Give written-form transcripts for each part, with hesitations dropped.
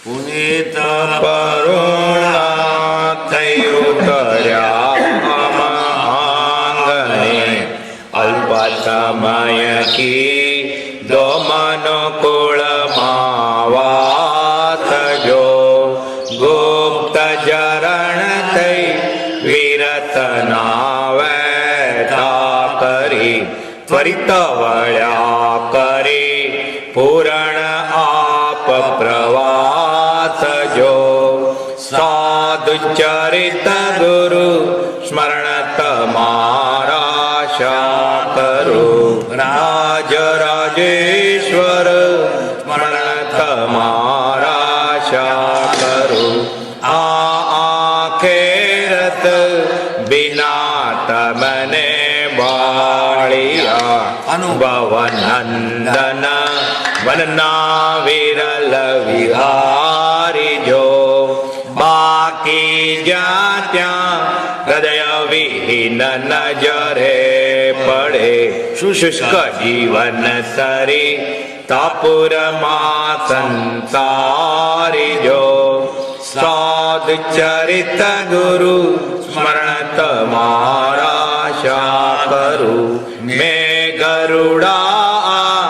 પુનિત પરુણા થયું કર્યા આંગણે અલ્પ સમય કી દો મનુકુળમાં વાત જો ગુપ્ત જરણ થઈ વિરતના વેતા કરી ત્વરિત વળ્યા કરી પૂરણ આપ પ્રવાસ જો સાધુ ચરિત ગુરુ સ્મરણ તમારા શા કરું રાજ રાજેશ્વર સ્મરણ તમારા શા કરું આખેરત બિના તમને બાળિયા અનુભવ નંદન વનના વિરલ વિહારી જો બાકી જ્યાં ત્યાં હૃદય વિહીન નજરે પડે શુષ્ક જીવન સરી તાપુરમાં સંસારી જો સાધુ ચરિત ગુરુ સ્મરણ તમારા શા કરું મેં ગરુડા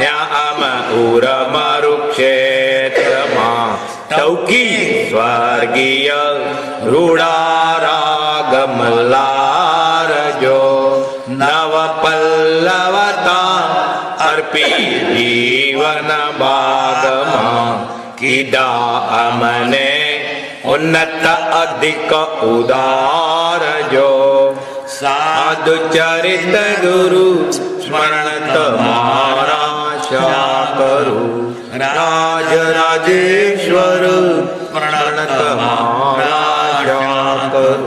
ન્યામ ઉરમરુક્ષેત્રમાં ટૌકી સ્વર્ગીય રૂડા રાગમલાર જો નવ પલ્લવતા અર્પી જીવન બાગમાં કીધા અમને ઉન્નત અધિક ઉદાર જો સાધુ ચરિત ગુરુ સ્મરણ તમારા શા કરું રાજ રાજેશ્વર સ્મરણ તમારા શા કરું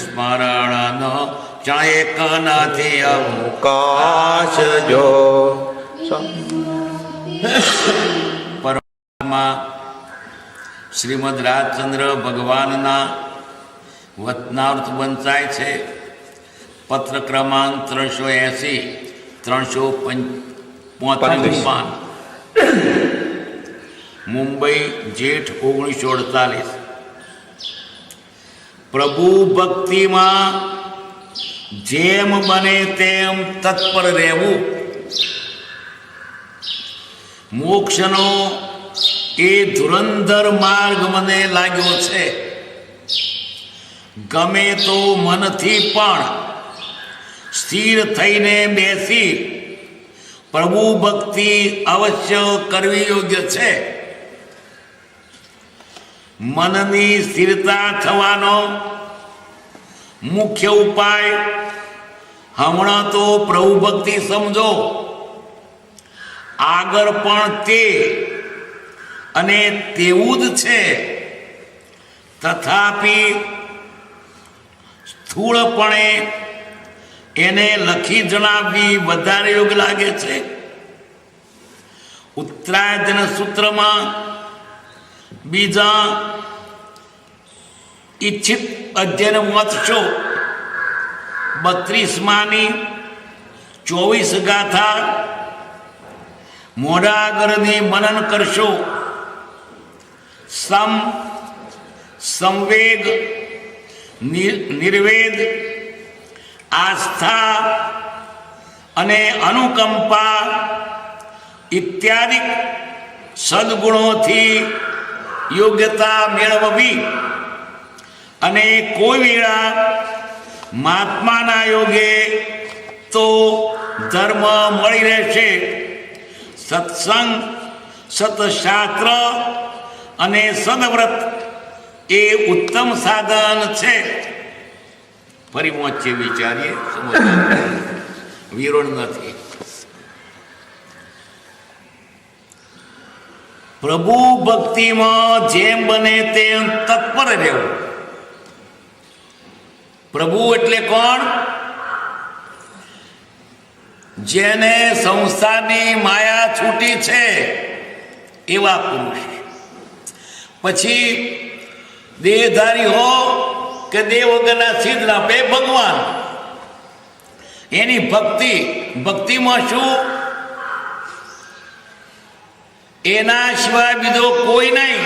સ્મરણ ચાયક નથી અવકાશ જો શ્રીમદ રાજચંદ્ર ભગવાનના વચનામૃત વંચાય છે. પત્ર ક્રમાંક 380 335 મુંબઈ જેઠ 1948. પ્રભુ ભક્તિમાં જેમ બને તેમ તત્પર રહેવું મોક્ષનો એ ધુરંધર માર્ગ મને લાગ્યો છે. ગમે તો મનથી પણ સ્થિર થઈને બેસી પ્રભુ ભક્તિ અવશ્ય કરવી યોગ્ય છે. મનની સ્થિરતા થવાનો મુખ્ય ઉપાય હમણાં તો પ્રભુ ભક્તિ સમજો, આગળ પણ તે અને તેવું જ છે. તથાપી સ્થૂળપણે એને લખી જણાવવી વધારે યોગ્ય લાગે છે. ઉત્તરાયણ સૂત્રમાં બીજા ઈચ્છિત અધ્યયન વાંચશો 32માની 24 ગાથા મોઢા આગળની મનન કરશો. સંવેગ નિર્વેદ આસ્થા અને અનુકંપા ઇત્યાદિ સદગુણોથી યોગ્યતા મેળવવી અને કોઈ વેળા મહાત્માના યોગે તો ધર્મ મળી રહેશે. સત્સંગ સતશાસ્ત્ર અને સદવ્રત એ ઉત્તમ સાધન છે. ફરી પહોંચીએ વિચારીએ, વિરોધ નથી. પ્રભુ ભક્તિમાં જેમ બને તેમ તત્પર રહેવું. પ્રભુ એટલે કોણ? જેને સંસારની માયા છૂટી છે એવા પુરુષ. પછી દેહધારી હો કે દેહ વગરના સિદ્ધ આપે ભગવાન, એની ભક્તિમાં શું? એના સિવાય બીજો કોઈ નહીં.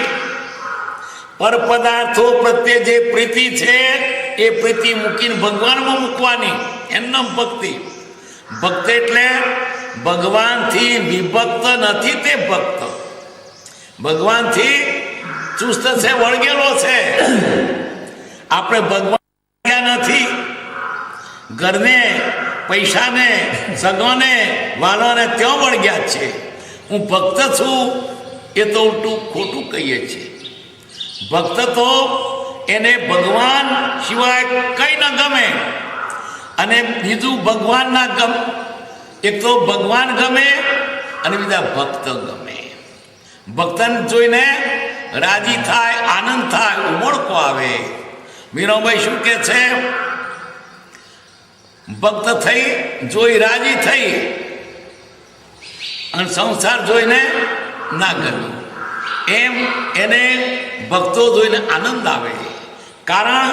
પરપદાર્થો પ્રત્યે જે પ્રીતિ છે એ પ્રીતિ મૂકીને ભગવાનમાં મૂકવાની, એમનો ભક્તિ. ભક્ત એટલે ભગવાનથી વિભક્ત નથી, તે ભક્ત ભગવાનથી ચુસ્ત છે, વળગેલો છે. આપણે ભગવાન નથી, ઘરને, પૈસાને, સગોને, વાલોને ત્યાં વળગ્યા છે. હું ભક્ત છું એ તો ઉલટું ખોટું કહીએ છીએ. ભક્ત તો એને ભગવાન સિવાય કંઈ ન ગમે, અને બીજું ભગવાન ના ગમે. એક તો ભગવાન ગમે અને બીજા ભક્ત ગમે. ભક્તને જોઈને રાજી થાય, આનંદ થાય, ઉમળકો આવે. મીરાબાઈ શું કે છે? ભક્ત થઈ જોઈ રાજી થઈ અને સંસાર જોઈને ના ગમ્યું. એમ એને ભક્તો જોઈને આનંદ આવે. કારણ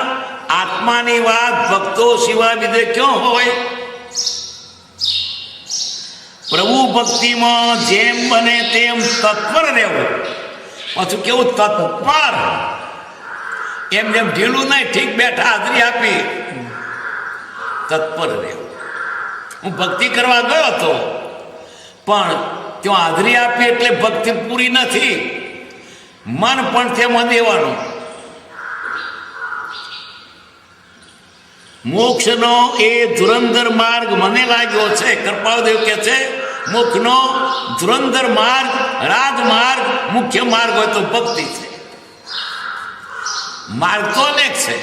આત્માની વાત ભક્તો સિવાય બીજે ક્યાં હોય? પ્રભુ ભક્તિમાં જેમ બને તેમ તત્પર રહેવું. પાછું કેવું તત્પર, એમ જેમ ઢીલું નહીં, ઠીક બેઠા હાજરી આપી, તત્પર રહેવું. હું ભક્તિ કરવા ગયો હતો, પણ ત્યાં હાજરી આપી એટલે ભક્તિ પૂરી નથી. મન પણ તેમાં દેવાનું. મોક્ષનો એ ધુરંધર માર્ગ મને લાગ્યો છે. કૃપાદેવ કે છે મોક્ષનો ધુરંધર માર્ગ, રાજમાર્ગ, મુખ્ય માર્ગ હોય તો ભક્તિ છે. માર્ગ તો અનેક છે,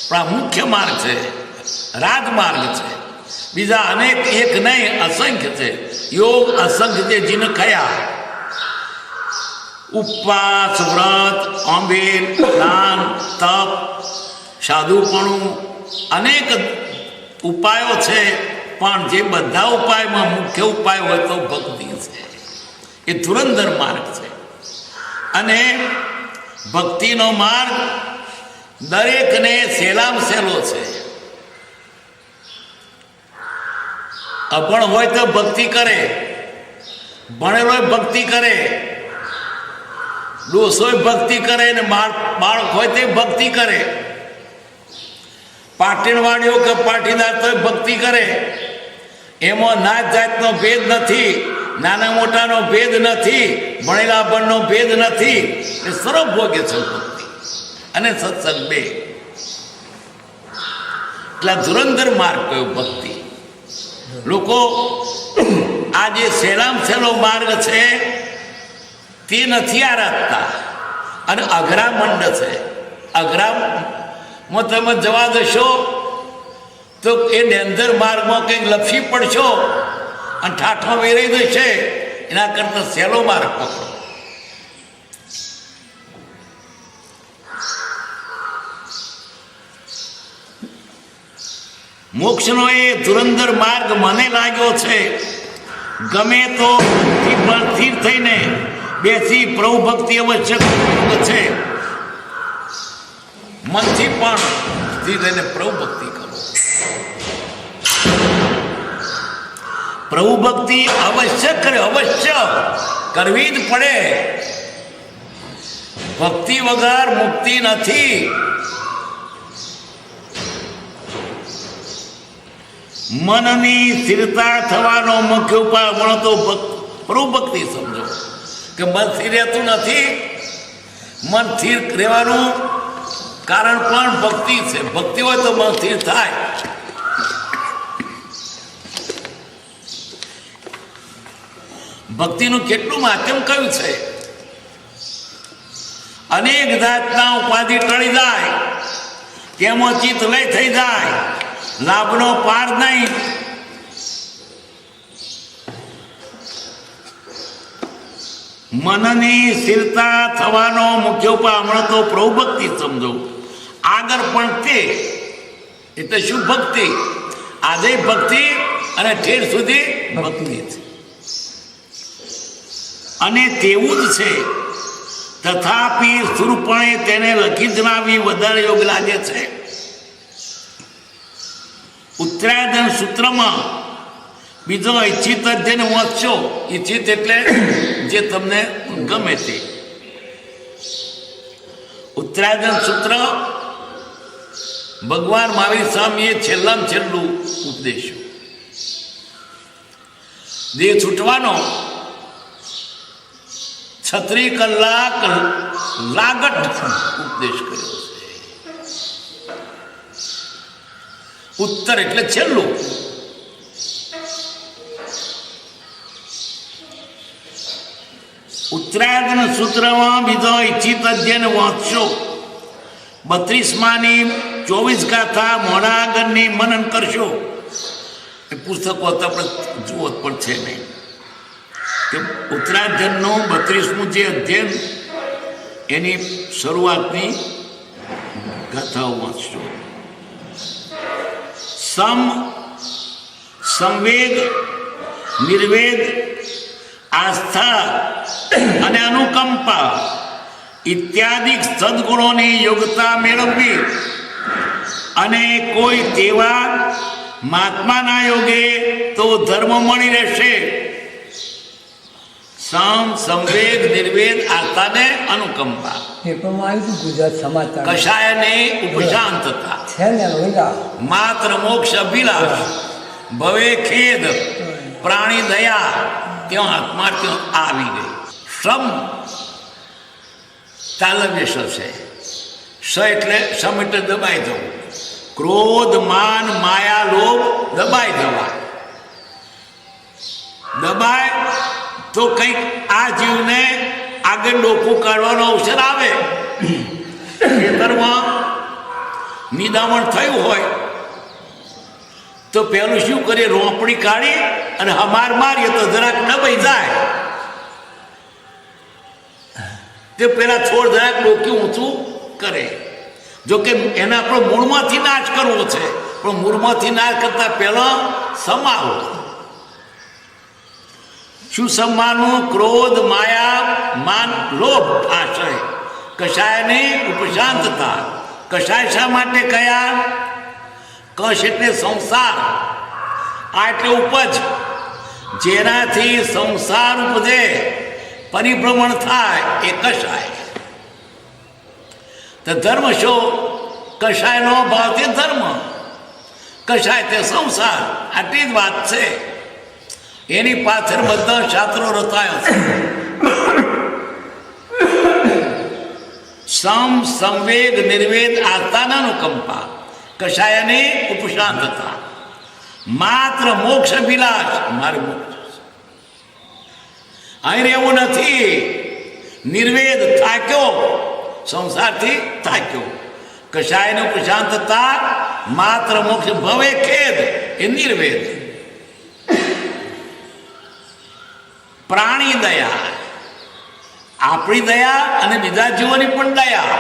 પણ આ મુખ્ય માર્ગ છે, રાજમાર્ગ છે. બીજા અનેક એક નહીં, અસંખ્ય છે. યોગ અસંખ્ય છે જીન ખયા. ઉપવાસ, વ્રત, આંબેલ, દાન, તપ, સાધુપણું, અનેક ઉપાયો છે. પણ જે બધા ઉપાયમાં મુખ્ય ઉપાય હોય તો ભક્તિ છે. એ ધુરંધર માર્ગ છે. અને ભક્તિનો માર્ગ દરેકને સહેલામાં સહેલો છે. અભણ હોય તો ભક્તિ કરે, ભણેલો ભક્તિ કરે, ડોસોય ભક્તિ કરે, ને બાળક હોય તે ભક્તિ કરે, પાટીણવાડીઓ કે પાટીદાર તો ભક્તિ કરે. એમાં નાત જાતનો ભેદ નથી, નાના મોટાનો ભેદ નથી, ભણેલા ભણનો ભેદ નથી. એ સર્વ ભોગે છે ભક્તિ અને સત્સંગ બે. એટલે ધુરંધર માર્ગ કયો ભક્તિ. લોકો આ જે સહેલામાં સહેલો માર્ગ છે તે નથી આરાધતા, અને અઘરા મંડ છે. અઘરામાં તમે જવા દેશો તો એ ડેન્જર માર્ગમાં કંઈક લપસી પડશો અને ઠાઠો વેરાઈ દેશે. એના કરતા સહેલો માર્ગ પકડો. મોક્ષનો એ ધુરંધર માર્ગ મને લાગ્યો છે. ગમે તો સ્થિર થઈને બેસી પ્રભુ ભક્તિ આવશ્યક છે. મનથી પણ સ્થિર થઈને પ્રભુ ભક્તિ કરો. પ્રભુ ભક્તિ અવશ્ય કરે, અવશ્ય કરવી જ પડે. ભક્તિ વગર મુક્તિ નથી. મનની સ્થિરતા થવાનો મુખ્ય ઉપાય મળો તો પ્રભુ ભક્તિ સમજો. કે મન સ્થિર રહેતું નથી. મન સ્થિર રહેવાનું કારણ પણ ભક્તિ છે. ભક્તિ હોય તો મન સ્થિર થાય. ભક્તિનું કેટલું માધ્યમ કયું છે. અનેક જાતના ઉપાધિ ટળી જાય, તેમાં ચિત્ત લય થઈ જાય, લાભનો પાર નહીં. મનની સ્થિરતા થવાનો મુખ્ય ઉપાય હમણાં તો પ્રભુ ભક્તિ સમજો. આગળ પણ તે એટલે શું ભક્તિ? આજે ભક્તિ અને ઠેર સુધી ભક્તિ છે. અને તેવું જ છે. તથાપિ સ્થૂળપણે તેને લખી જણાવી વધારે યોગ લાગે છે. ઉત્તરાયણ સૂત્રમાં બીજો ઈચ્છિત જેને વાંચશો. ઈચ્છિત એટલે જે તમને ગમે તે. ઉત્તરાયણ સૂત્ર ભગવાન મહાવીર સ્વામીએ છેલ્લામાં છેલ્લું ઉપદેશ, દેહ છૂટવાનો 36 કલાક લાગટ ઉપદેશ કર્યો છે. ઉત્તર એટલે છેલ્લું. ઉત્તરાયણ સૂત્રમાં બીજો ઈચ્છિત અધ્યયન વાંચશો. 32માની 24 ગાથા મોડા આગળની મનન કરશો. એ પુસ્તકો તો આપણે જુઓ પણ છે નહીં કે ઉત્તરાયણનું 32મું જે અધ્યયન એની શરૂઆતની ગાથાઓ વાંચશો. સંવેગ, નિર્વેદ, આસ્થા અને અનુકંપા ઇત્યાદિ સદગુણોની યોગ્યતા મેળવવી અને કોઈ તેવા મહાત્માના યોગે તો ધર્મ મળી રહેશે. સંવેગ, નિર્વેદ, આસ્થા ને અનુકંપા. ગુજરાત સમાચાર કષાય ને ઉપશાંતતા છે ને માત્ર મોક્ષ અભિલાષ ભવે ખેદ પ્રાણી દયા ત્યાં આત્મા ત્યાં આવી ગઈ. શ્રમ તાલવ્ય છે. સ એટલે સમ એટલે દબાઈ જવું. ક્રોધ, માન, માયા, લોભ દબાઈ જવા. દબાય તો કંઈક આ જીવને આગળ ડોકું કાઢવાનો અવસર આવે. ખેતરમાં નિદામણ થયું હોય તો પેલું શું કરીએ, રોપડી કાઢી અને હમાર મારીએ તો જરાક દબાઈ જાય. તે પેલા છોડ જરાક ડોકી ઊંચું કરે. જોકે એને આપણો મૂળમાંથી નાશ કરવો છે, પણ મૂળમાંથી નાશ કરતા પહેલા સમાવો. શું સમાનું? ક્રોધ, માયા, માન, લોભ, આશય. કષાયની ઉપશાંતતા. કષાય શા માટે કયા? કશ એટલે સંસાર, આ એટલે ઉપજ. જેનાથી સંસાર ઉપજે, પરિભ્રમણ થાય એ કષાય. તો ધર્મ શો? કષાયનો ભાવ તે ધર્મ, કષાય તે સંસાર. આટલી જ વાત છે. એની પાછળ બધા શાસ્ત્રો રચાયો છે. સંવેગ, નિર્વેદ, આસ્થા, અનુકંપા. કષાયની ઉપશાંતતા. માત્ર મોક્ષ અભિલાષ, મારે મોક્ષ અહીં રહેવું નથી. નિર્વેદ, થાક્યો, સંસારથી થાક્યો. કષાયની ઉપશાંતતા, માત્ર મોક્ષ ભવે ખેદ એ નિર્વેદ. પ્રાણી દયા, આપણી દયા અને બીજા જીવોની પણ દયા.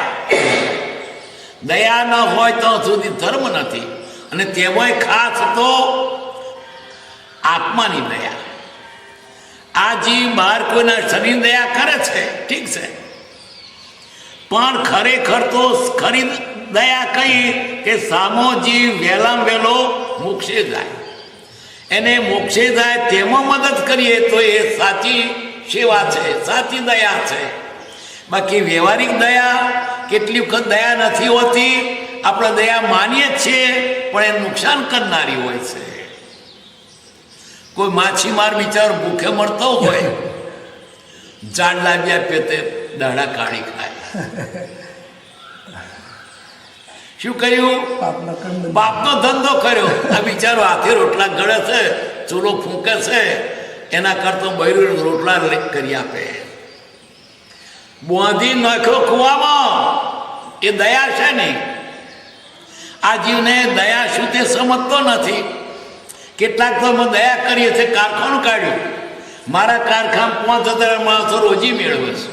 દયા ન હોય તો સુધી ધર્મ નથી. અને તેમાંય ખાસ તો આત્માની દયા. આ જીવ બહાર કોઈના શરીર દયા કરે છે, ઠીક છે, પણ ખરેખર તો ખરી દયા કઈ કે સામો જીવ વહેલામાં વહેલો મોક્ષે જાય. એને મોક્ષે જાય તેમાં મદદ કરીએ તો એ સાચી સેવા છે, સાચી દયા છે. બાકી વ્યવહારિક દયા કેટલી વખત દયા નથી હોતી. આપણે દયા માનીએ જ છીએ પણ એ નુકસાન કરનારી હોય છે. કોઈ માછીમાર બિચારો ભૂખે મરતો હોય, ઝાડ લાવી આપે તે દાડા કાઢી ખાય. શું કર્યું? બાપનો ધંધો કર્યો. આ બિચારો હાથે રોટલા ગળે છે, ચૂલો ફૂંકે છે, એના કરતા બૈરું રોટલા કરી આપે. બોંધી નાખ્યો કુવામાં, એ દયા છે નહીં. આ જીવને દયા શું તે સમજતો નથી. કેટલાક તો અમે દયા કરીએ છીએ, કારખાનું કાઢ્યું, મારા કારખાના 5000 માણસો રોજી મેળવે છે,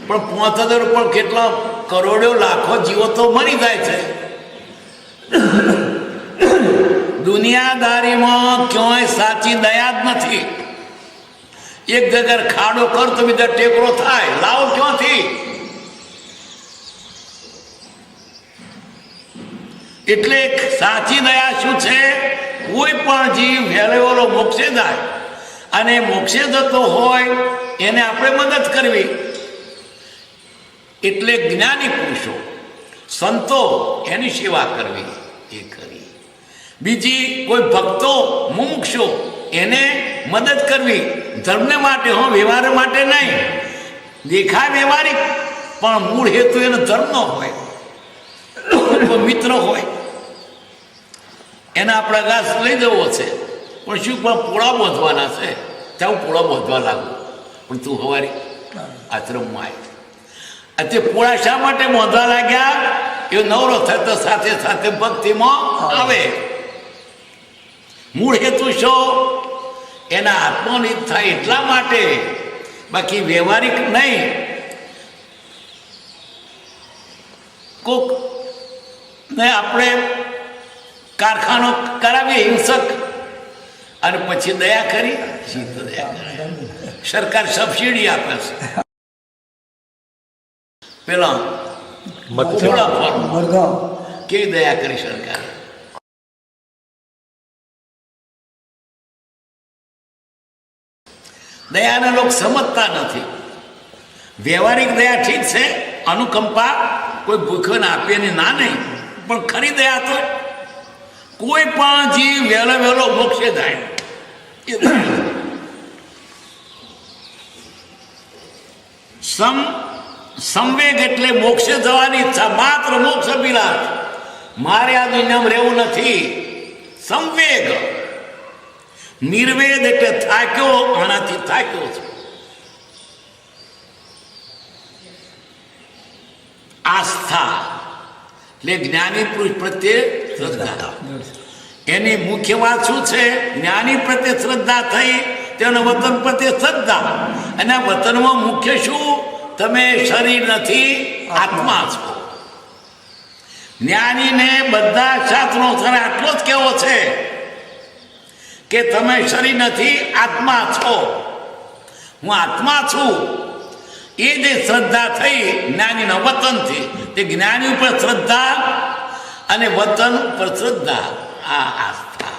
પણ 5000 પણ કેટલા કરોડો લાખો જીવો તો મરી જાય છે. દુનિયાદારીમાં ક્યાંય સાચી દયા જ નથી. એક જગ્યાએ ખાડો કર તો બીજા ટેકરો થાય, લાવો ક્યાંથી? એટલે સાચી દયા શું છે? કોઈ પણ જીવ વહેલો મોક્ષે જાય, અને મોક્ષે જતો હોય એને આપણે મદદ કરવી. એટલે જ્ઞાની પુરુષો સંતો એની સેવા કરવી એ ખરી. બીજી કોઈ ભક્તો મુમુક્ષો એને મદદ કરવી ધર્મને માટે, હો વ્યવહાર માટે નહીં. દેખાય વ્યવહારિક પણ મૂળ હેતુ એનો ધર્મનો હોય, કોઈ મિત્ર હોય એને આપણા ઘાસ લઈ જવો છે, પણ શું પણ પોળા બોધવાના છે, ત્યાં હું પોળા બોધવા લાગુ, પણ તું હવારી આશ્રમમાં આવી. તે પોળા શા માટે બોધવા લાગ્યા? એ નવરો થતો સાથે સાથે ભક્તિમાં આવે. મૂળ હેતુ શું? એના આત્મનિત થાય એટલા માટે, બાકી વ્યવહારિક નહીં. કોક ને આપણે કારખાનો કરાવીએ હિંસક, અને પછી દયા કરી, દયા કરે. સરકાર સબસિડી આપે છે પેલા મરઘા કેવી દયા કરી સરકાર. દયાના લોકો સમજતા નથી. વ્યવહારિક દયા ઠીક છે, અનુકંપા કોઈ ભૂખ્યોને આપીને ના નહીં, પણ ખરી દયા તો કોઈ પણ જીવ વહેલો વહેલો મોક્ષે જાય એ દયા. સંવેગ એટલે મોક્ષે જવાની ઈચ્છા, માત્ર મોક્ષ અભિલાષ. મારે આ દુનિયામાં રહેવું નથી. સંવેગ. નિર્વેદ એટલે થાક્યો, આનાથી થાક્યો છે. આસ્થા એટલે જ્ઞાની પુરુષ પ્રત્યે શ્રદ્ધા. એની મુખ્ય વાત શું છે? જ્ઞાની પ્રત્યે શ્રદ્ધા થઈ, તેના વતન પ્રત્યે શ્રદ્ધા. અને વતનમાં મુખ્ય શું? તમે શરીર નથી, આત્મા છો. જ્ઞાનીને બધા શાસ્ત્રો આટલો જ કેવો છે કે તમે શરીર નથી, આત્મા છો. હું આત્મા છું. એ જે શ્રદ્ધા થઈ જ્ઞાનીના વતનથી, તે જ્ઞાની ઉપર શ્રદ્ધા અને વતન ઉપર શ્રદ્ધા. આ આસ્થા.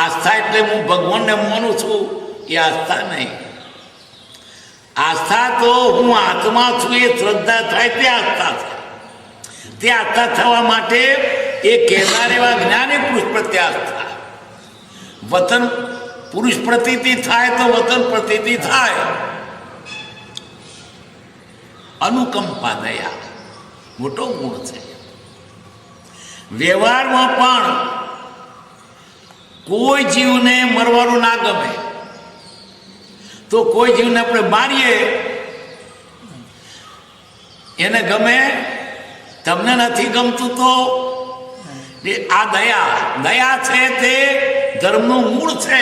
આસ્થા એટલે હું ભગવાનને માનું છું એ આસ્થા નહીં. આસ્થા તો હું આત્મા છું એ શ્રદ્ધા થાય તે આસ્થા છે. તે આસ્થા થવા માટે એ કહેનાર એવા જ્ઞાની પુરુષ પ્રત્યે આસ્થા. વતન પુરુષ પ્રતીતિ થાય તો વતન પ્રતીતિ થાય. અનુકંપા દયા મોટો ગુણ છે. વ્યવહારમાં પણ કોઈ જીવને મરવાનું ના ગમે તો કોઈ જીવને આપણે મારીએ એને ગમે. તમને નથી ગમતું તો આ દયા. દયા છે તે ધર્મનું મૂળ છે.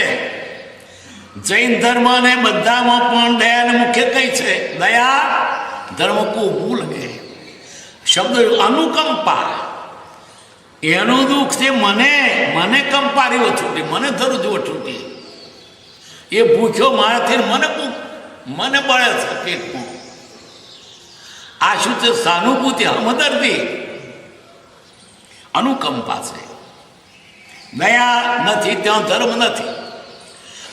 જૈન ધર્મ ને બધામાં પણ દયાને મુખ્ય કઈ છે? દયા ધર્મ કો મૂળ હે. શબ્દ અનુકંપા. એનું દુઃખ છે મને કંપા રહ્યો છૂટી, મને ધરું જુઓ છૂટી. એ ભૂખ્યો મારાથી મને બળે છે પેટમાં. આ શું છે? સહાનુભૂતિ, હમદર્દી, અનુકંપા છે. દયા નથી ત્યાં ધર્મ નથી.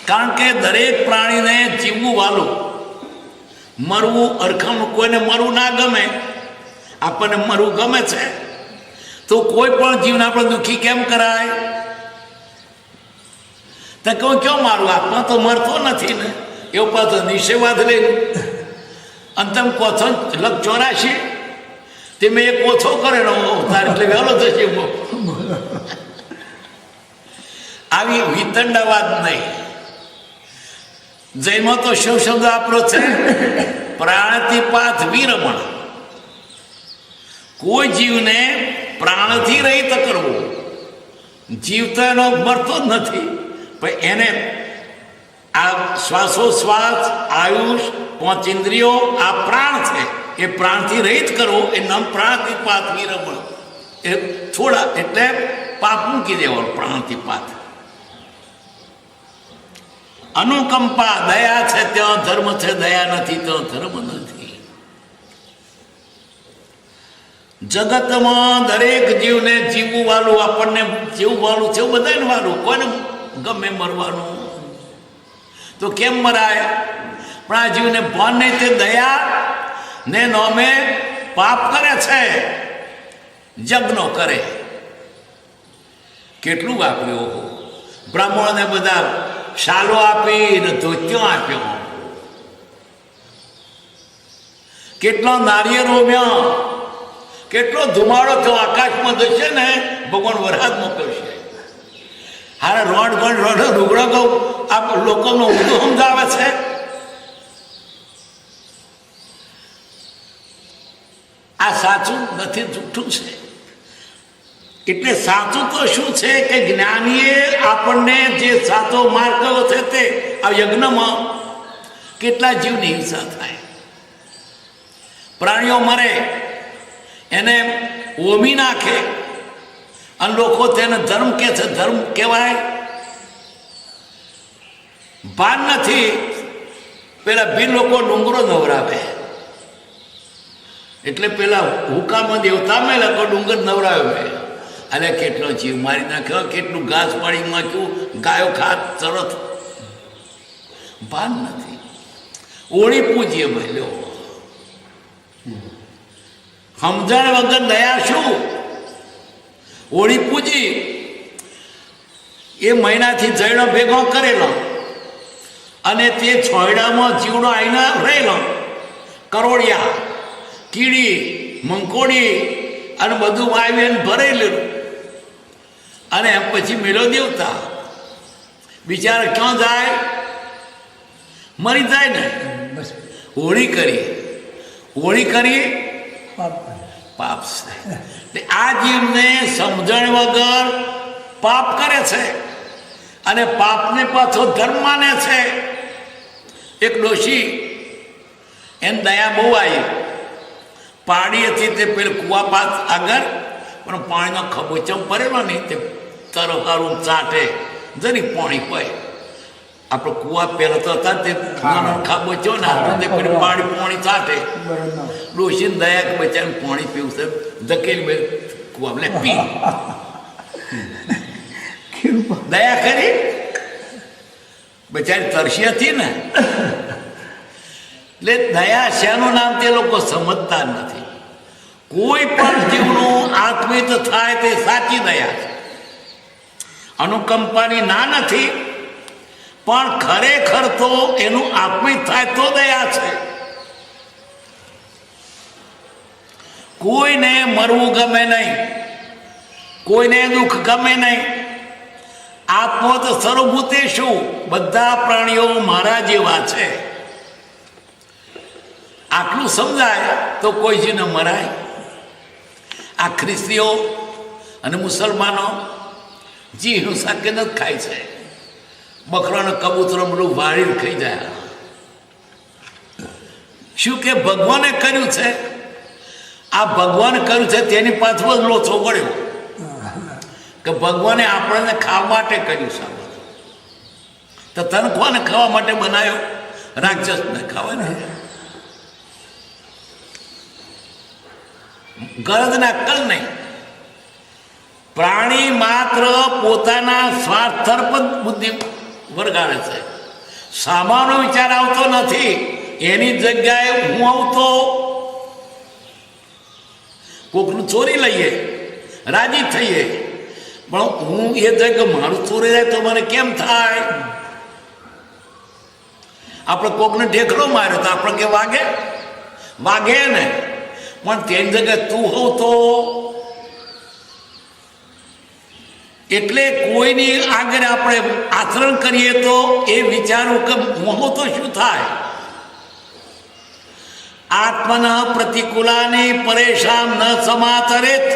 કારણ કે દરેક પ્રાણીને જીવવું વાલું, મરવું અરખાનું. કોઈને મરવું ના ગમે, આપણને મરવું ગમે છે. તો કોઈ પણ જીવને આપણે દુઃખી કેમ કરાય? તો કહું ક્યાં મારું? આત્મા તો મરતો નથી ને. એવું પાછો નિષેવાદ લઈને અને તમે કહો છો લગ 84 તે મેં એક ઓછો કરેલો અવતાર એટલે વહેલો થશે. આવી વિતંડાવાદ નહીં. જૈનમાં તો શિવ શબ્દ આપણો છે પ્રાણતિપાત વિરમણ. કોઈ જીવને પ્રાણથી રહિત કરવો. જીવ તો એનો મરતો જ નથી, પણ એને આ શ્વાસોશ્વાસ, આયુષ, 5 ઇન્દ્રિયો, આ પ્રાણ છે, એ પ્રાણથી રહિત કરવો એ નામ પ્રાણતિપાત વિરમણ. એ થોડા એટલે પાપ મૂકી દેવાનું. પ્રાણતિપાત. અનુકંપા દયા છે ત્યાં ધર્મ છે, દયા નથી ત્યાં ધર્મ નથી. જગતમાં દરેક જીવને જીવવું વાળું, આપણને જીવવું વાળું છે, બધાને વાળું. કોને ગમે મરવાનું? તો કેમ મરાય? પણ આ જીવને ભાન નહીં. તે દયા ને નામે પાપ કરે છે, યજ્ઞ કરે. કેટલું વાપર્યું, બ્રાહ્મણોને બધા શાલો આપીને ધોત્યો આપ્યો, કેટલો નારિયેળ રોમ્યો, કેટલો ધુમાડો થયો, આકાશમાં જશે ને ભગવાન વરસાદ મોકલશે. હારે રોડ રૂગડો કહું આ લોકોનો ઊંધું સમજાવે છે. આ સાચું નથી, જૂઠું છે. એટલે સાચું તો શું છે કે જ્ઞાનીએ આપણને જે સાચો માર્ગ કયો છે તે આ યજ્ઞમાં કેટલા જીવની હિંસા થાય, પ્રાણીઓ મરે, એને ઓમી નાખે અને લોકો તેને ધર્મ કે છે. ધર્મ કહેવાય? ભાન નથી. પેલા ભીલ લોકો ડુંગરો નવરાવે એટલે પેલા હુકામાં દેવતા મેં લોકો ડુંગર નવરાવે. અરે કેટલો જીવ મારી નાખ્યો, કેટલું ઘાસ પાડી નાખ્યું, ગાયો ખાત તરત. ભાન નથી. ઓળી પૂજીએ ભાઈ, સમજણ વગર દયા શું? હોળી પૂજી એ મહિનાથી જૈનો ભેગો કરેલો અને તે છોયડામાં જીવડો આવીને રહેલો, કરોડિયા, કીડી, મંકોડી અને બધું આવીને ભરેલું. અને પછી મેળો દેવતા બિચારા ક્યાં જાય? મરી જાય ને. હોળી કરી, હોળી કરી પાપ છે. આ જીવને સમજણ વગર પાપ કરે છે અને પાપને પાછો ધર્મ માને છે. એક ડોશી એને દયા બહુ આવી, પાડી હતી તે પેલું કુવા પાસ આગળ પણ પાણીનો ખબોચમ ભરેલો નહીં, તે તરફારું ચાટે જરી પાણી હોય. આપણે કુવા પહેલા તો હતા તે ખાબોચો ને તે પેલું પાણી ચાટે. ડોશીને દયા કે બચારાને પાણી પીવું છે, ધકેલી બે કુવા લે પી. દયા કરી, બચારી તરસી હતી ને. એટલે દયા શેનું નામ તે લોકો સમજતા નથી. કોઈ પણ જીવનું આત્મિત થાય તે સાચી દયા છે. અનુકંપાની ના નથી, પણ ખરેખર તો એનું આત્મિત થાય તો દયા છે. કોઈને મરવું ગમે નહીં, કોઈને દુઃખ ગમે નહીં. આત્મા તો સર્વભૂતે શું, બધા પ્રાણીઓ મારા જેવા છે. આટલું સમજાય તો કોઈ જીને મરાય. આ ખ્રિસ્તીઓ અને મુસલમાનો જી હિંસા કે નથી ખાય છે. બકરાનો કબૂતરો બધું વાળીને ખાઈ જાય. શું કે ભગવાને કર્યું છે? આ ભગવાન કર્યું છે તેની પાછળ જ લોચો વળ્યો કે ભગવાને આપણને ખાવા માટે કર્યું છે. તો તને કોને ખાવા માટે બનાવ્યો? રાક્ષસને ખાવા ને. ગરજના અક્કલ નહીં. પ્રાણી માત્ર પોતાના સ્વાર્થ તરફ જ બુદ્ધિ વરગાડે છે. સામાનો વિચાર આવતો નથી. એની જગ્યાએ હું આવતો કોકનું ચોરી લઈએ, રાજી થઈએ, પણ હું એ જગ્યાએ મારું ચોરી જાય તો મને કેમ થાય? આપણે કોકને ઢેકડો માર્યો તો આપણે કે વાગે વાગે ને, પણ તેની જગ્યાએ તું હોવ તો. એટલે કોઈની આગળ આપણે આચરણ કરીએ તો એ વિચારો કે હું હોવ તો શું થાય? આત્મન પ્રતિકૂલાની પરેશાન ન સમાતરેત.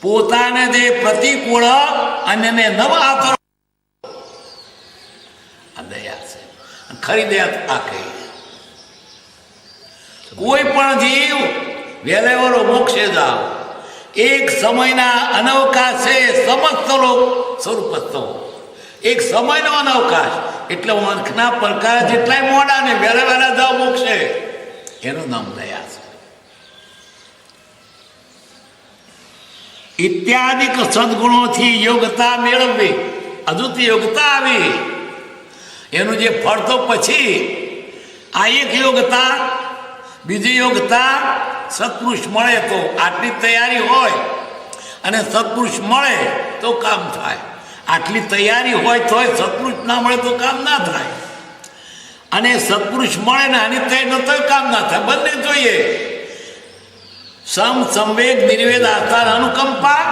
પોતાને જે પ્રતિકૂળ અન્યને નવ આચરણ, આ દયા છે. ખરી દયા આ કહી. કોઈ પણ જીવ વેલેવરો મોક્ષે જાવ. એક સમયના અનવકાશે સમસ્ત લોક સ્વરૂપસ્તો. એક સમયનો અનવકાશ એટલે આંખના પડકાર જેટલાય મોડા ને વહેલા વહેલા જાવ મોક્ષે. એનું નામ દયા છે. ઇત્યાદિક સદગુણોથી યોગતા મેળવવી. હજુ તો યોગતા આવી, એનું જે ફળ તો પછી. આ એક યોગતા, બીજી યોગતા સત્પુરુષ મળે તો આટલી તૈયારી હોય અને સત્પુરુષ મળે તો કામ થાય. આટલી તૈયારી હોય તોય સત્પુરુષ ના મળે તો કામ ના થાય, અને સત્પુરુષ મળે ને આની તૈયારી ન તોય કામ ના થાય. બંને જોઈએ. સંવેગ નિર્વેદ આસ્થા અનુકંપા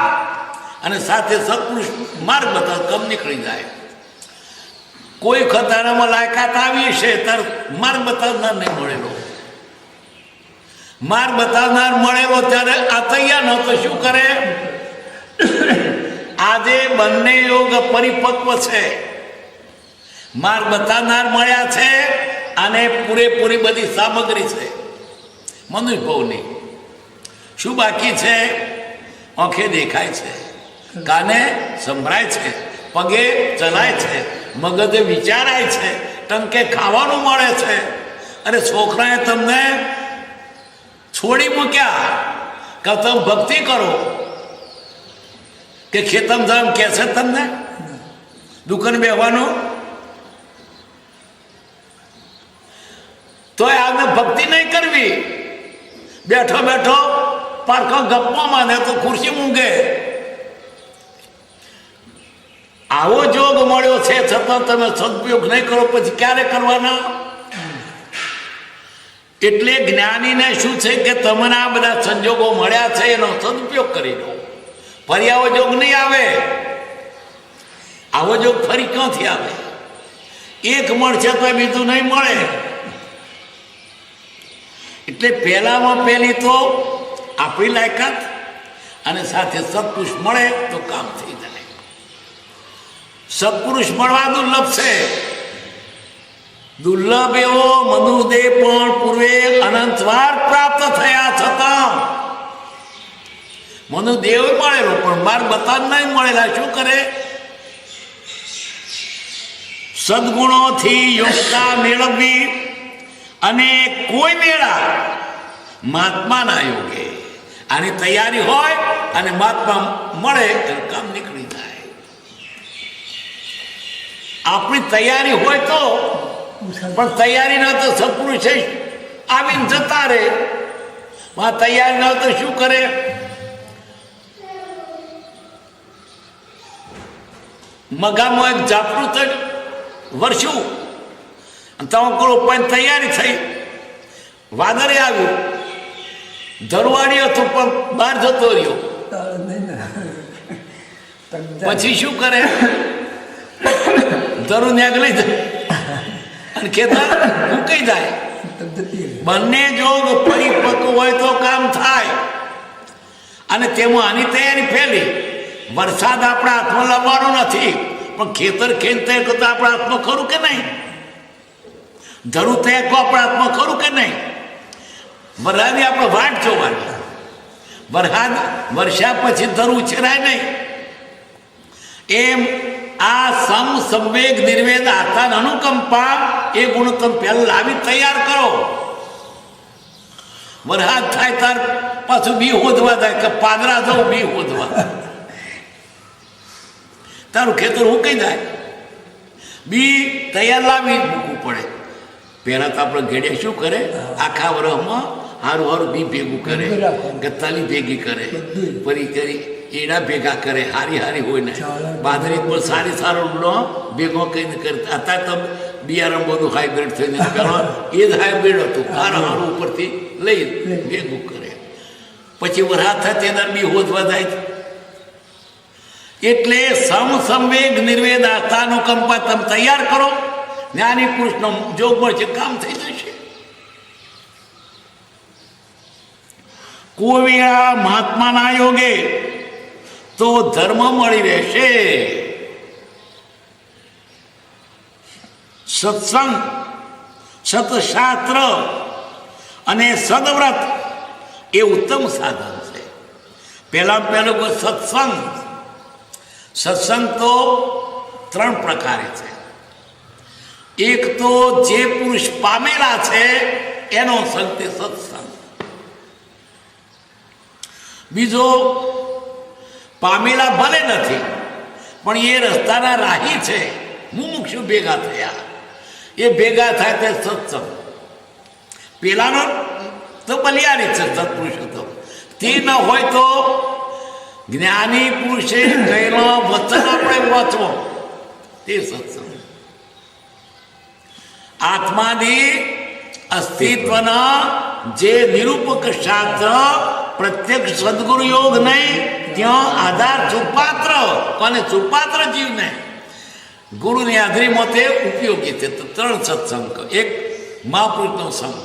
અને સાથે સત્પુરુષ માર્ગ બતાવ કમ નીકળી જાય. કોઈ ખતારામાં લાયકાત આવી છે ત્યારે માર્ગ બતાવનાર નહીં મળેલો. માર્ગ બતાવનાર મળેલો ત્યારે આ તૈયાર ન તો શું કરે? આજે બંને યોગ પરિપક્વ છે. માર્ગ બતાવનાર મળ્યા છે અને પૂરેપૂરી બધી સામગ્રી છે મનુષ્યભવની. શું બાકી છે? આંખે દેખાય છે, કાને સંભળાય છે, પગે ચલાય છે, મગજે વિચારાય છે, ટંકે ખાવાનું મળે છે. અરે છોકરાએ તમને છોડી મૂક્યા કે તમે ભક્તિ કરો કે ખેતમ જામ કે છે તમને દુકાન બેહવાનું, તો આને ભક્તિ નહીં કરવી. બેઠો બેઠો પારખો ગપ્પો માને તો ખુરશી મૂંગે. આવો જોગ મળ્યો છે છતાં તમે સદુપયોગ નહીં કરો, પછી ક્યારે કરવાના? એટલે જ્ઞાનીને શું છે કે તમને આ બધા સંજોગો મળ્યા છે એનો સદુપયોગ કરી દો. ફરી આવો જોગ નહીં આવે. આવો જોગ ફરી ક્યાંથી આવે? એક મળશે તો બીજું નહીં મળે. એટલે પહેલામાં પહેલી તો આપણી લાયકાત અને સાથે સત્પુરુષ મળે તો કામ થઈ જાય. સત્પુરુષ મળવા દુર્લભ છે. દુર્લભ એવો મનુદેવ પણ પૂર્વે અનંતવાર પ્રાપ્ત થયા છતાં મનુદેવ મળેલો પણ માર્ગ બતાવ નહીં મળેલા. શું કરે? સદગુણોથી યોગતા મેળવવી અને કોઈ મેળા મહાત્માના યોગે આની તૈયારી હોય અને મહાત્મા મળે તો કામ નીકળી જાય. આપણી તૈયારી હોય તો, પણ તૈયારી ન તો સત્પુરુષ આવીને જતા રહે. તૈયારી ન તો શું કરે? મગામાં એક ઝાપડું તો વર્ષું તમે કરો પણ તૈયારી થઈ, વાદળે આવ્યું, ધરવાડી હતું પણ બહાર જતો રહ્યો. પછી શું કરે? ધરું ન્યાગ લઈ જાય અને ખેતર મૂકી જાય. બંને જોગ પરિપક્વ હોય તો કામ થાય. અને તેમાં આની તૈયારી ફેલી. વરસાદ આપણા હાથમાં લાવવાનો નથી, પણ ખેતર ખેંચતા કરતા આપણા હાથમાં ખરું કે નહીં? ધરું તૈયાર આપણા હાથમાં ખરું કે નહીં? વરસાદની આપણે વાટ જોવાની. વરસાદ વર્ષા પછી ધરું ઉછેરાય નહીં. એમ આ સંવેગ નિર્વેદ આસ્થા અનુકંપા એ ગુણ તમે પહેલા લાવી તૈયાર કરો. વરસાદ થાય તાર પાછું બી હોદવા થાય કે પાદરા જવું બી હોદવા, તારું ખેતર ઉકાઈ જાય. બી તૈયાર લાવી મૂકવું પડે. પહેલા તો આપણે ઘેડે શું કરે? આખા વર્ષમાં હારું હારું બી ભેગું કરે, ગત્તાલી ભેગી કરે, ફરી કરી એડા ભેગા કરે. હારી હારી હોય ને બાજરી પણ સારી સારો ભેગો કહીને કરતા. અત્યારે તો બિયારણ બધું હાઇબ્રિડ થઈને પહેલાં એ જ હાઇબ્રિડ હતું. હારું હારું ઉપરથી લઈ ભેગું કરે. પછી વરસાદ થાય તેના બી હોદવા જાય. એટલે સંવેગ નિર્વેદ આસ્થા અનુકંપા તમે તૈયાર કરો. જ્ઞાની પુરુષનો જોગ મળશે, કામ થઈ જશે. કોઈ આ મહાત્માના યોગે તો ધર્મ મળી રહેશે. સત્સંગ, સતશાસ્ત્ર અને સદવ્રત એ ઉત્તમ સાધન છે. પહેલો સત્સંગ. સત્સંગ તો 3 પ્રકારે છે. એક તો જે પુરુષ પામેલા છે એનો સંગ તે સત્સંગ. બીજો પામેલા ભલે નથી પણ એ રસ્તાના રાહી છે, મુમુક્ષુ ભેગા થયા, એ ભેગા થાય તે સત્સંગ. પેલાનો તો બલિયારી છે સત્પુરુષોત્તમ. તે ન હોય તો જ્ઞાની પુરુષે કહેલો વચન આપણે વાંચવો, તે સત્સંગ. આત્માની અસ્તિત્વના જે નિરૂપક શાસ્ત્ર પ્રત્યક્ષ સદગુરુ યોગ નહીં, ત્યાં આધાર સુપાત્ર, કોને? સુપાત્ર જીવને ગુરુની હાજરીમાં તે ઉપયોગી છે. તો 3 સત્સંગ, એક મહાપુરુષનો સંગ,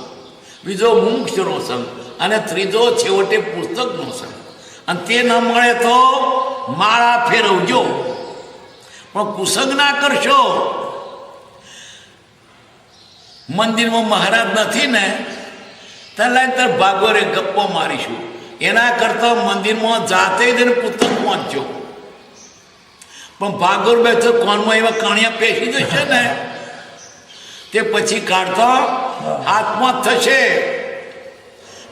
બીજો મુમુક્ષુનો સંગ, અને ત્રીજો છેવટે પુસ્તકનો સંગ. અને તે ન મળે તો માળા ફેરવજો, પણ કુસંગ ના કરશો. મંદિરમાં મહારાજ નથી ને, ત્યારે ભાગોરે ગપ્પો મારીશું. એના કરતા મંદિરમાં જાતે જઈને પુસ્તક વાંચજો. પણ ભાગોર બેઠો કોનમાં એવા કાણિયા પેસી જશે ને, તે પછી કાઢતો હાથમાં થશે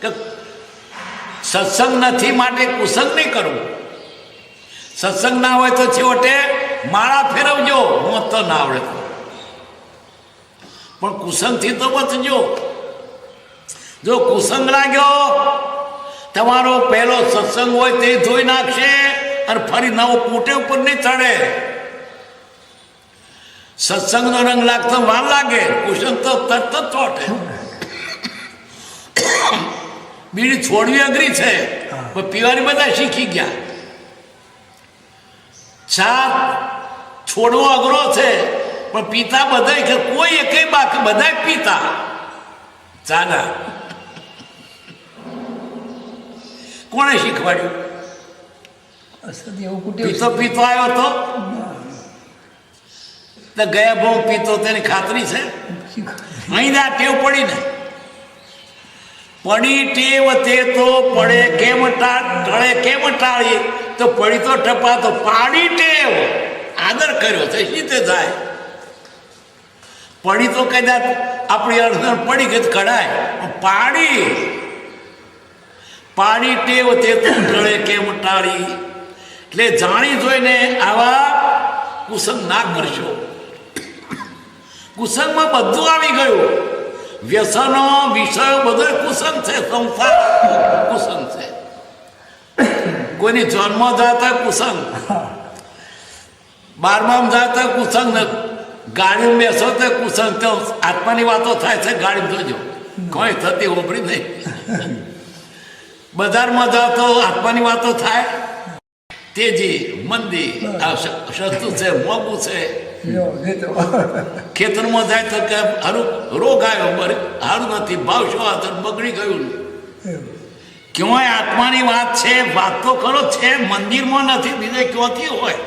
કે સત્સંગ નથી માટે કુસંગ નહીં કરવું. સત્સંગ ના હોય તો છેવટે માળા ફેરવજો, હું તો ના આવડે તો, પણ કુસંગથી તો બચજો. જો કુસંગ લાગ્યો, તમારો પહેલો સત્સંગ હોય તે ધોઈ નાખશે અને ફરી નવો પૂટે ઉપર નહીં ચડે. સત્સંગનો રંગ લાગતો વાર લાગે, કુસંગ તો તરત જ ચોટે. બીડી છોડવી અઘરી છે, પણ પીવાની બધા શીખી ગયા. ચા છોડવો અઘરો છે, પણ પીતા બધા છે. કોઈ એક બાકી બધા પીતા ચાના. કોણે શીખવાડ્યું? પીતો પીતો આવ્યો તો ગયા બહુ પીતો, તેની ખાતરી છે. અહીં આ ટેવ પડી ને, પડી ટેવ તે તો પડે કેમ ટળે કેમ ટાળી? તો પડી તો ટપા, તો પાડી ટેવ આદર કર્યો છે સીધે જાય. પડી તો કદાચ આપણી અડધણ પડી ગઈ કઢાય, પાડી ટેવ તે તો ટળે કેમ ટાળી. એટલે જાણી જોઈને આવા કુસંગ ના કરશો. કુસંગમાં બધું આવી ગયું. વ્યસનો, વિષયો બધો કુસંગ છે. સંસાર કુસંગ છે. કોઈની જન્મ જાતા કુસંગ, 12માં જાતા કુસંગ, ગાડીમાં બેસો તો કુસંગ. તો આત્માની વાતો થાય છે ગાડીમાં, જોજો કોઈ થતી ઓપરી નહીં. બજારમાં જાઓ તો આત્માની વાતો થાય. તેજી મંદી, સસ્તું છે, મોંઘું છે. ખેતરમાં જાય તો કે હારું રોગ આવ્યો, સારું નથી, ભાવ શું બગડી ગયું. ક્યોંય આત્માની વાત છે, વાત તો ખરો છે. મંદિરમાં નથી, બીજે ક્યોંથી હોય?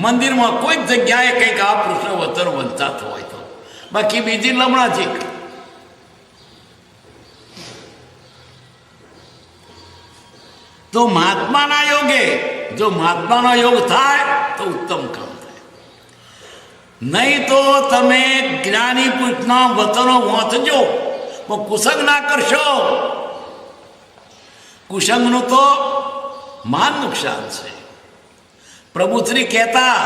મંદિરમાં કોઈ જગ્યાએ કંઈક આ પ્રશ્ન વતર વંચાતો હોય તો, બાકી બીજી લમણાજી. તો મહાત્માના યોગે, જો મહાત્માનો યોગ થાય તો ઉત્તમ કામ થાય. નહીં તો તમે જ્ઞાની પુરુષના વચનો વાંચજો, પણ કુસંગ ના કરશો. કુસંગનું તો મહાન નુકસાન છે. પ્રભુશ્રી કહેતા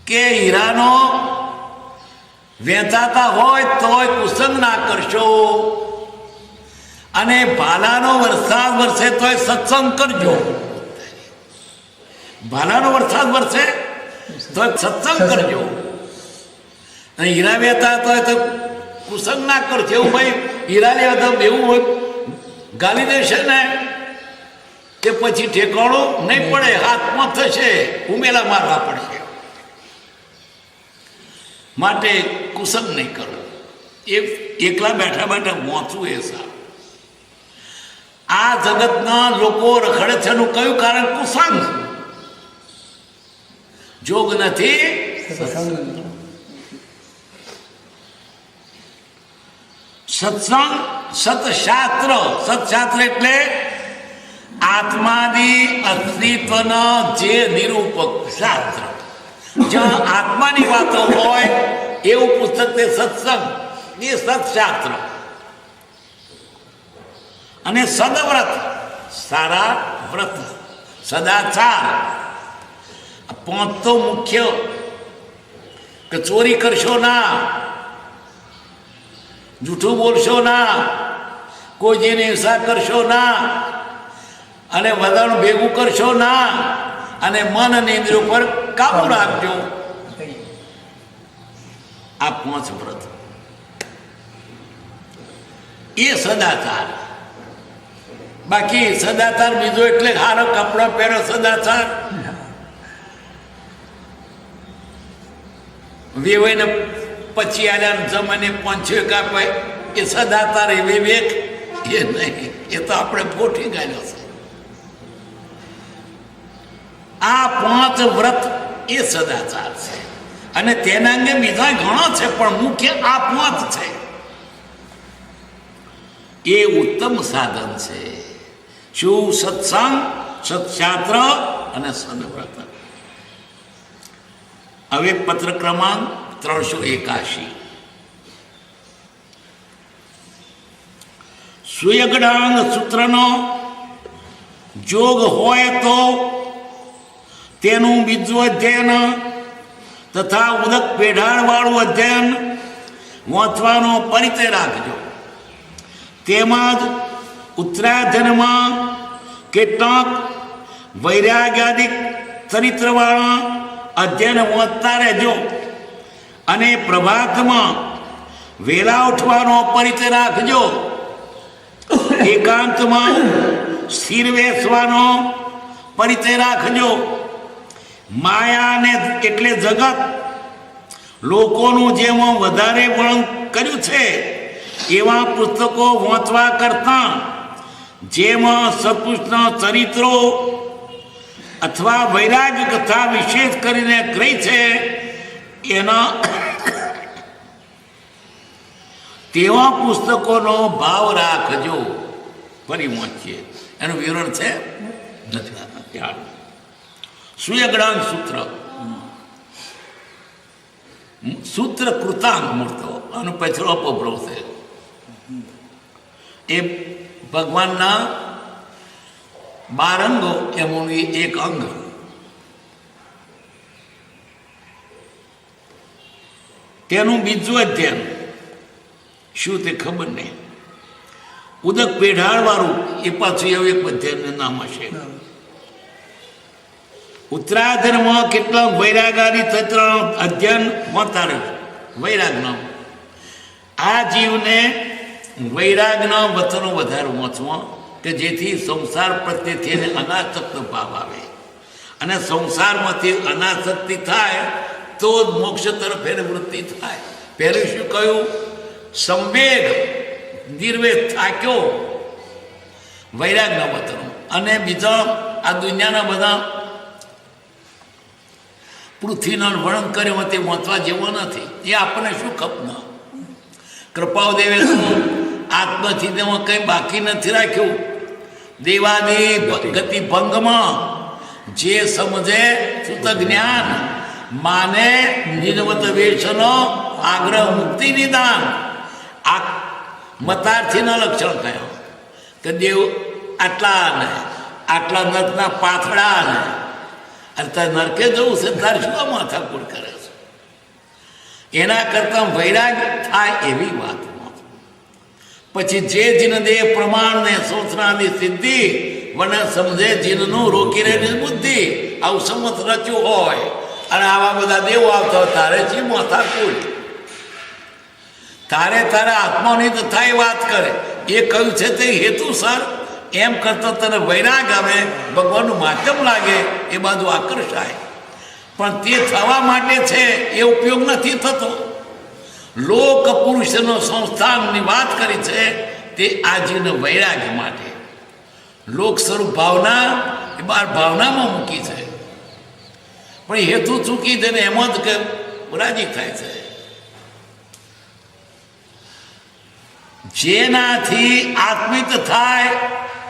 કે હીરાનો વેચાતા હોય તોય કુસંગ ના કરશો, અને ભાલાનો વરસાદ વરસે તોય સત્સંગ કરજો. ભાલાનો વરસાદ વરસે તોય સત્સંગ કરજો. અને હીરા વેચતા હોય તો કુસંગ ના કરજો. એવું ભાઈ હીરા લેવા તો એવું હોય ગાલી દેશે ને કે પછી ઠેકાણું નહીં પડે, હાથમાં થશે, ઉમેલા મારવા પડશે. માટે કુસંગ નહીં કરો. એ એકલા બેઠા બેઠા વાંચવું એ સારું. આ જગતના લોકો રખડે છે એનું કયું કારણ? કુસંગ. જોગ નથી, સત્સંગ, સતશાસ્ત્ર. સતશાસ્ત્ર એટલે આત્માની અસ્તિત્વના જે નિરૂપક શાસ્ત્ર. જ્યાં આત્માની વાતો હોય એવું પુસ્તક તે સત્સંગ, એ સત્શાસ્ત્ર. અને સદવ્રત, સારા વ્રત, સદાચાર. 5 તો મુખ્ય કે ચોરી કરશો ના, જૂઠું બોલશો ના, કોઈ જેને હિંસા કરશો ના, અને વલણ ભેગું કરશો ના, અને મન અને ઇન્દ્રિયો પર કાબુ રાખજો. આ 5 વ્રત એ સદાચાર. બાકી સદાચાર બીજો એટલે સારો કપડો પહેરો સદાચાર, વેવાઈને પછી આલ્યા જમાને પંચો કાપે એ સદાચાર, એ વિવેક એ નહીં, એ તો આપણે ગોઠી ગાયો છે. આ 5 વ્રત એ સદાચાર છે, અને તેના અંગે બીજા ઘણા છે, પણ મુખ્ય આ 5 છે. એ ઉત્તમ સાધન છે. શું? સત્સંગ, સત્શાસ્ત્ર અને સદવ્રત. હવે પત્ર ક્રમાંક 381. સુયગડાંગ સૂત્રનો જોગ હોય તો તેનું બીજું અધ્યયન તથા ઉદક પેઢાળવાળું અધ્યયન વાંચવાનો પરિચય રાખજો. તેમજ ઉત્તરાધ્યયનમાં કેટલાક વૈરાગ્યાદિક ચરિત્રવાળા અધ્યયન વાંચતા રહેજો. અને પ્રભાતમાં વેલા ઉઠવાનો પરિચય રાખજો. એકાંતમાં સ્થિર બેસવાનો પરિચય રાખજો. માયાને એટલે જગત લોકોનું જેમાં વધારે વર્ણન કર્યું છે એવા પુસ્તકો વાંચવા કરતા જેમાં સત્પુરુષના ચરિત્રો અથવા વૈરાગ્ય કથા વિશેષ કરીને કહી છે એના તેવા પુસ્તકોનો ભાવ રાખજો. ફરી વાંચીએ, એનું વિવરણ છે નથી. સુયગડાંગ સૂત્ર, સૂત્ર કૃતાંગ મૂર્તો અને પછડો પોપડો છે. એ ભગવાનના 12 અંગો એમનું એક અંગ. તેનું બીજું અધ્યયન શું તે ખબર નહીં. ઉદક પેઢાળવાળું એ પાછું એવું એક અધ્યયનનું નામ હશે. ઉત્તરાધ્યયનમાં કેટલાક વૈરાગાદી તંત્ર અધ્યયન વાંચાડે. વૈરાગનો આ જીવને વૈરાગના વચનો વધારે વાંચવા કે જેથી સંસાર પ્રત્યેથી એને અનાસક્ત ભાવ આવે, અને સંસારમાંથી અનાસક્તિ થાય તો જ મોક્ષ તરફ એને વૃત્તિ થાય. પહેલું શું કહ્યું? સંવેગ, નિર્વેગ, થાક્યો, વૈરાગના વચનો. અને બીજા આ દુનિયાના બધા પૃથ્વીના વર્ણન કર્યો તે વાંચવા જેવો નથી. એ આપણને શું ખપના. કૃપાદેવે આત્મથી તેમાં કંઈ બાકી નથી રાખ્યું. દેવાદી ગતિ ભંગમાં જે સમજે સુત જ્ઞાન માને નિર્વત વેશનો આગ્રહ મુક્તિ નિદાન. આ મતાર્થીના લક્ષણ કયો કે દેવ આટલા ને આટલા નર્કના પાથડા ને, અને તારે નરકે જવું છે તારે શું માથાકૂટ કરે છે? એના કરતા વૈરાગ થાય એવી વાત. પછી જે જીન દેહ પ્રમાણને સોચનાની સિદ્ધિ મને સમજે જીનનું રોકી રહેલી બુદ્ધિ. આવું સમત રચ્યું હોય અને આવા બધા દેવો આવતા હોય તારે જી માથાકૂટ. તારે આત્માની તો થાય વાત કરે. એ કહ્યું છે તે હેતુસર એમ કરતો તને વૈરાગ આવે, ભગવાનનું માધ્યમ લાગે, એ બાજુ આકર્ષાય. પણ તે થવા માટે છે એ ઉપયોગ નથી થતો. લોક પુરુષનો સંસ્થાનની વાત કરી છે તે આજીવન વૈરાગ્ય માટે. લોક સ્વરૂપ ભાવના એ બાર ભાવનામાં મૂકી છે, પણ હેતુ ચૂકી દે ને એમાં જ કે રાજી થાય છે. જેનાથી આત્મિત થાય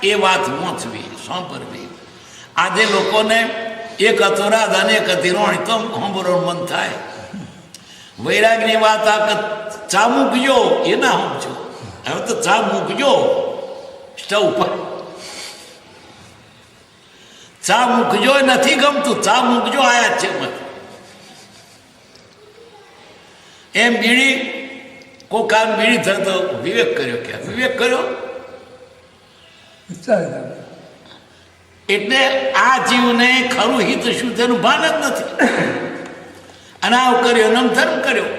એ વાત વાંચવી, સાંભળવી. આજે લોકોને એક અથોરાદ અને એક અધિરોણ તો સાંભળવાનું મન થાય. વૈરાગની વાત આ ચા મૂકજો એ ના સમજો. હવે તો ચા મૂકજો સ્ટવ પર, ચા મૂકજો નથી ગમતું, ચા મૂકજો આયા છે મત. એમ બીડી કોઈ કામ બીડી થતો વિવેક કર્યો ક્યાં વિવેક કર્યો એટલે આ જીવને ખરું હિત શું તેનું ભાન જ નથી. અને આવું કર્યો નમ ધર્મ કર્યો.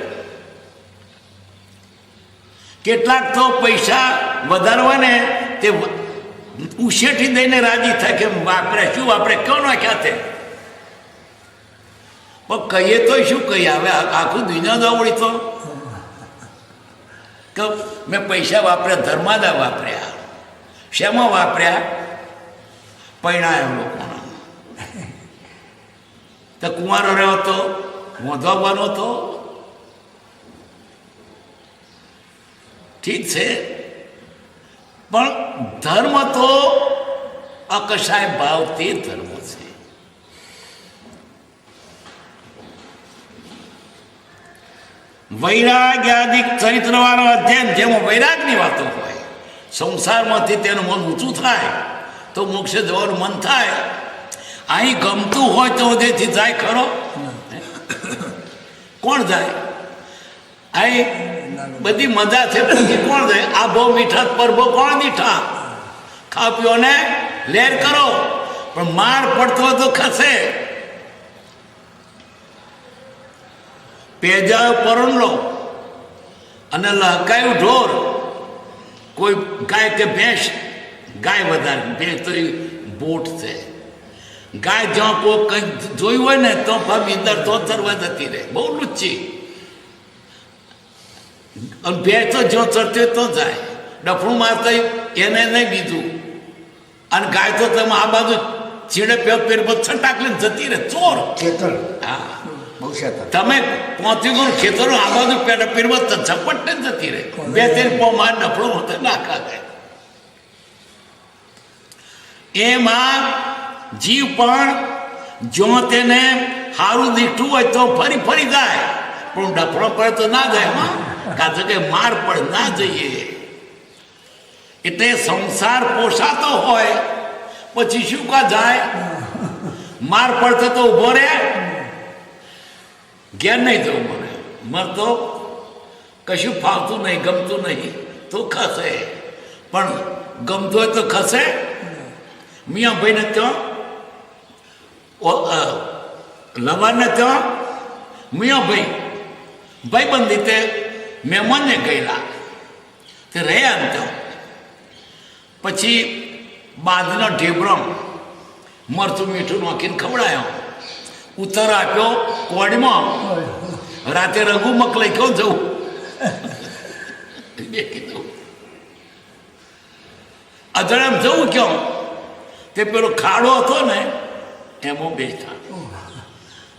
કેટલાક તો પૈસા વધારવા ને તે ઉછેઠી દઈને રાજી થાય કે વાપરે શું વાપરે ક્યો નાખ્યા તે પણ કહીએ તો શું કહીએ હવે આખું દુનિયા દોવડી તો કે મેં પૈસા વાપર્યા ધર્માદા વાપર્યા શેમાં વાપર્યા પૈણાયા લોકોના તો કુંવારો રહ્યો હતો વધવાનો હતો ઠીક છે પણ ધર્મ તો અકશાય ભાવ તે ધર્મ છે. વૈરાગ્યાદિક ચરિત્રવાળો અધ્યયન જેમાં વૈરાગની વાતો હોય સંસારમાંથી તેનું મન ઊંચું થાય તો મોક્ષે જવાનું મન થાય. અહીં ગમતું હોય તો હૃદયથી જાય ખરો કોણ જાય અહીં બધી મજા છે પછી કોણ જાય આ બહુ મીઠા પરબો કોણ મીઠા ખા પીઓ ને લેર કરો પણ માર પડતો તો ખસે પેજા પરણલો અને લહકાયું ઢોર કોઈ ગાય કે ભેંસ ગાય વધારે ભેંસ તો એ બોટ છે ગાય જ્યાં કોઈ કંઈક જોયું હોય ને તો ભીતર તો ચરવા જતી રહે બહુ લુચ્ચી અને ભેંસ તો જ્યાં ચરતી તો જાય ડફણું મારતા એને નહીં બીજું અને ગાય તો તમે આ બાજુ ચીડે પેર છટાક લઈને જતી રહે ચોર ખેતર હા તમે પહોંચી ગયો ખેતરો આ બાજુ પેલા પીરવત ઝપટ ને જતી રહે બે ત્રણ પોમાં ડફળો હોતે નાખા જાય. એમાં જીવ પણ જો તેને સારું દીઠું હોય તો ફરી ફરી જાય પણ ડફળો પડે તો ના જાય માં કાં કે માર પડે ના જઈએ. એટલે સંસાર પોષાતો હોય પછી શું કા જાય માર પડતો તો ઉભો રહે ઘેર નહીં જવું મને મરતો કશું ફાવતું નહીં ગમતું નહીં તો ખસે પણ ગમતું હોય તો ખસે. મિયા ભાઈને ત્યાં લવારને ત્યાં મિયા ભાઈ બંધી તે મહેમાનને ગયેલા તે રહ્યા ને ત્યાં પછી બાજરીનો ઢેબરો મરચું મીઠું નાખીને ખવડાયો ઉત્તર આપ્યો કોડમાં રાતે રઘુ મકલાઈ ક્યાં જવું કીધું અજણામ જવું ક્યાં તે પેલો ખાડો હતો ને એમાં બેઠા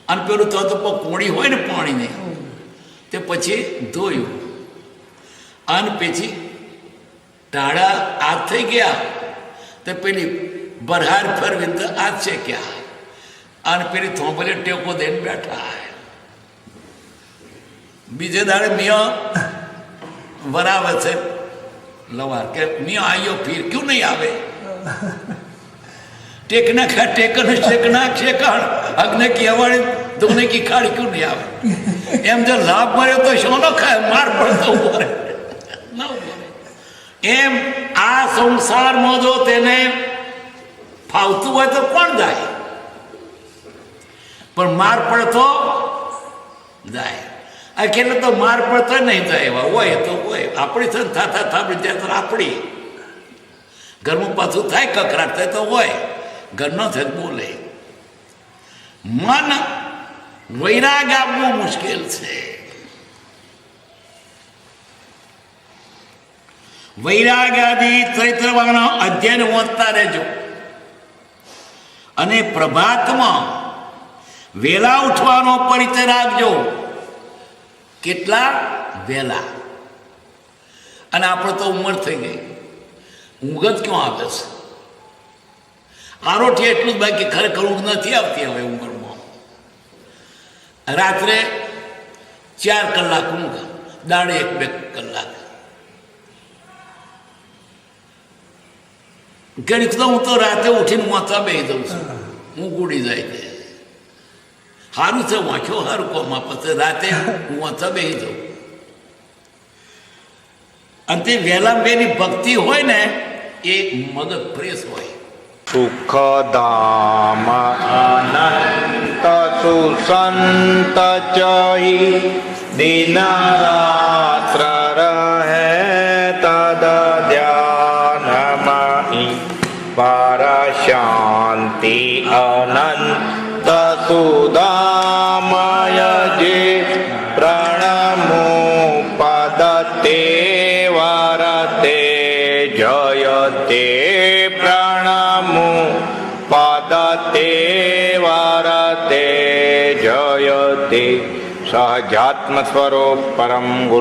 અને પેલું તો કોણી હોય ને પાણીની તે પછી ધોયું અને પછી ટાળા હાથ થઈ ગયા તે પેલી બરહાર ફરવી તો હાથ છે ક્યાં અને પેલી થોંભલે ટેકો દઈને બેઠા. બીજે દાડે મિયા વરાવે છે લવાર કે મિયા આયો ફીર ક્યું નહીં આવે ટેકના ખા ટેકન શેકના શેકણ અગ્ને કી અવાડી દુને કી ખાડી ક્યું નહીં આવે એમ જો લાભ મળ્યો તો શોનો ખાય માર પડતો ઉભો રહે ના ઉભો રહે. એમ આ સંસારમાં જો તેને ફાવતું હોય તો કોણ જાય પણ માર પડતો જાય. આ કેટલે તો માર પડતો નહીં જાય એવા હોય તો હોય આપણી છે થાતા થાપડી ત્યાં તો આપણી ઘરમાં પાછું થાય કકરાટ થાય તો હોય ઘરનો છે બોલે. મન વૈરાગ આપવું મુશ્કેલ છે. વૈરાગ્યાદી ચરિત્રવાળો અધ્યયન વાંચતા રહેજો અને પ્રભાતમાં વેલા ઉઠવાનો પરિચય રાખજો. કેટલા વેલા અને આપણે તો ઉંમર થઈ ગઈ ઊંઘ જ ક્યાં આવે છે આરોઠી એટલું જ બાકી ખરેખર ઊંઘ નથી આવતી હવે ઉંમરમાં. રાત્રે 4 કલાક ઊંઘ દાડે 1-2 કલાક ઘડીક તો હું તો રાતે ઉઠીને વાંચવા બેસી દઉં છું હું ગુડી જાય છે સારું છે વાંચ્યો સારું કોમાં પછી રાતે હું વાંચવા બેસી દઉં અને તે વહેલા બેની ભક્તિ હોય ને એ મગજ ફ્રેશ હોય. સુખધામ અનંત સુસંત ચહિ દિન રાત્ર રહે તદ ધ્યાનમહિ પર શાંતિ અનંત સુદામય જે પ્રણમો પદતે વરતે જયતે પ્રણમો પદતે વરતે જયતે સહજાત્મ સ્વરૂપ પરમ ગુરુ